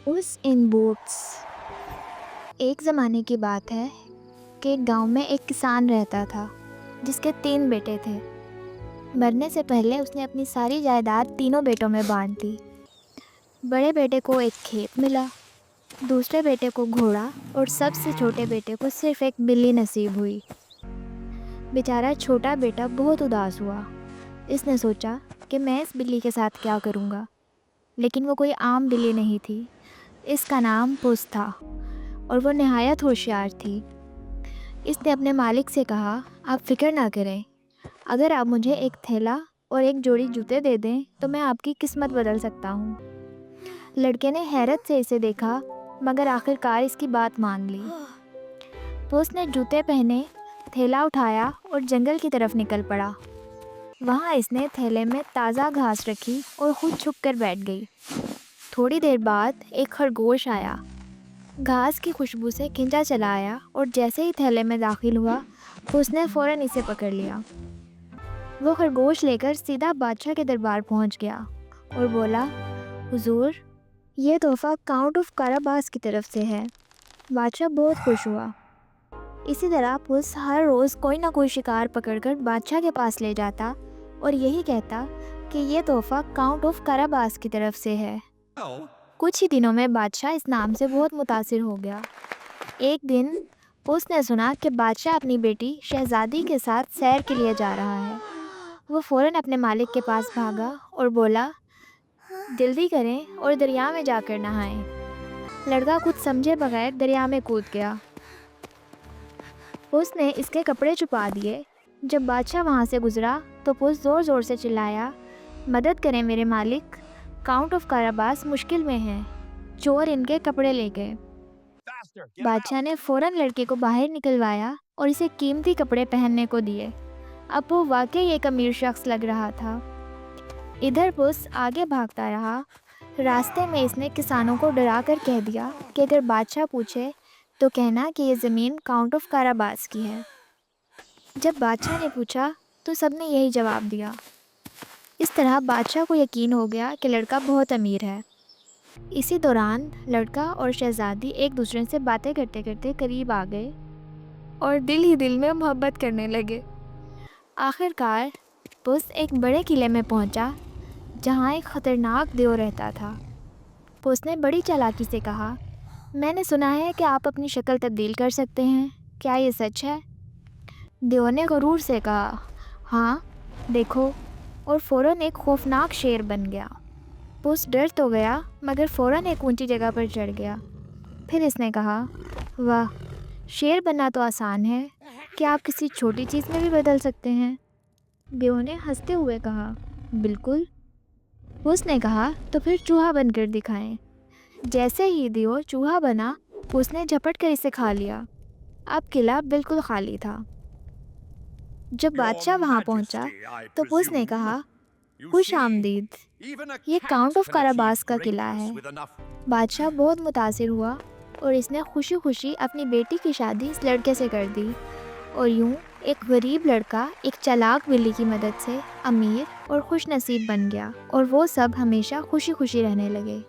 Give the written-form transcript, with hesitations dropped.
पुस इन बूट्स। एक ज़माने की बात है कि एक गांव में एक किसान रहता था जिसके 3 बेटे थे। मरने से पहले उसने अपनी सारी जायदाद तीनों बेटों में बांट दी। बड़े बेटे को एक खेत मिला, दूसरे बेटे को घोड़ा और सबसे छोटे बेटे को सिर्फ एक बिल्ली नसीब हुई। बेचारा छोटा बेटा बहुत उदास हुआ। इसने सोचा कि मैं इस बिल्ली के साथ क्या करूँगा, लेकिन वो कोई आम बिल्ली नहीं थी। इसका नाम पुस था और वो नहायत होशियार थी। इसने अपने मालिक से कहा, आप फिक्र ना करें, अगर आप मुझे एक थैला और एक जोड़ी जूते दे दें तो मैं आपकी किस्मत बदल सकता हूँ। लड़के ने हैरत से इसे देखा, मगर आखिरकार इसकी बात मान ली। पुस ने जूते पहने, थैला उठाया और जंगल की तरफ निकल पड़ा। वहाँ इसने थैले में ताज़ा घास रखी और खुद छुप कर बैठ गई। थोड़ी देर बाद एक खरगोश आया। घास की खुशबू से खिंचा चला आया और जैसे ही थैले में दाखिल हुआ, उसने फ़ौरन इसे पकड़ लिया। वो खरगोश लेकर सीधा बादशाह के दरबार पहुंच गया और बोला, हुजूर, ये तोहफ़ा काउंट ऑफ काराबास की तरफ से है। बादशाह बहुत खुश हुआ। इसी तरह पुस हर रोज़ कोई ना कोई शिकार पकड़कर बादशाह के पास ले जाता और यही कहता कि ये तोहफ़ा काउंट ऑफ काराबास की तरफ से है। कुछ ही दिनों में बादशाह इस नाम से बहुत मुतासिर हो गया। एक दिन पुस ने सुना कि बादशाह अपनी बेटी शहजादी के साथ सैर के लिए जा रहा है। वो फ़ौरन अपने मालिक के पास भागा और बोला, जल्दी करें और दरिया में जाकर नहाएं। लड़का कुछ समझे बगैर दरिया में कूद गया। पुस ने इसके कपड़े छुपा दिए। जब बादशाह वहाँ से गुजरा तो पुस ज़ोर ज़ोर से चिल्लाया, मदद करें मेरे मालिक, काउंट ऑफ काराबास मुश्किल में है, चोर इनके कपड़े ले गए। बादशाह ने फ़ौरन लड़के को बाहर निकलवाया और इसे कीमती कपड़े पहनने को दिए। अब वो वाकई एक अमीर शख्स लग रहा था। इधर पुस आगे भागता रहा। रास्ते में इसने किसानों को डरा कर कह दिया कि अगर बादशाह पूछे तो कहना कि ये ज़मीन काउंट ऑफ काराबास की है। जब बादशाह ने पूछा तो सबने यही जवाब दिया। इस तरह बादशाह को यकीन हो गया कि लड़का बहुत अमीर है। इसी दौरान लड़का और शहजादी एक दूसरे से बातें करते करते करीब आ गए और दिल ही दिल में मोहब्बत करने लगे। आखिरकार पुस एक बड़े किले में पहुंचा जहां एक ख़तरनाक देव रहता था। पुस ने बड़ी चालाकी से कहा, मैंने सुना है कि आप अपनी शक्ल तब्दील कर सकते हैं, क्या ये सच है? देव ने गरूर से कहा, हाँ देखो, और फ़ौरन एक खौफनाक शेर बन गया। पुस डर तो गया मगर फ़ौरन एक ऊंची जगह पर चढ़ गया। फिर इसने कहा, वाह, शेर बनना तो आसान है, क्या आप किसी छोटी चीज़ में भी बदल सकते हैं? देव ने हंसते हुए कहा, बिल्कुल। पुस ने कहा, तो फिर चूहा बनकर दिखाएं। जैसे ही देव चूहा बना, पुस ने झपट कर इसे खा लिया। अब किला बिल्कुल खाली था। जब बादशाह वहाँ पहुँचा तो पुस ने कहा, खुश आमदीद, ये काउंट ऑफ काराबास का किला है। बादशाह बहुत मुतासिर हुआ और इसने खुशी खुशी अपनी बेटी की शादी इस लड़के से कर दी और यूं एक गरीब लड़का एक चालाक बिल्ली की मदद से अमीर और खुश नसीब बन गया और वो सब हमेशा खुशी खुशी रहने लगे।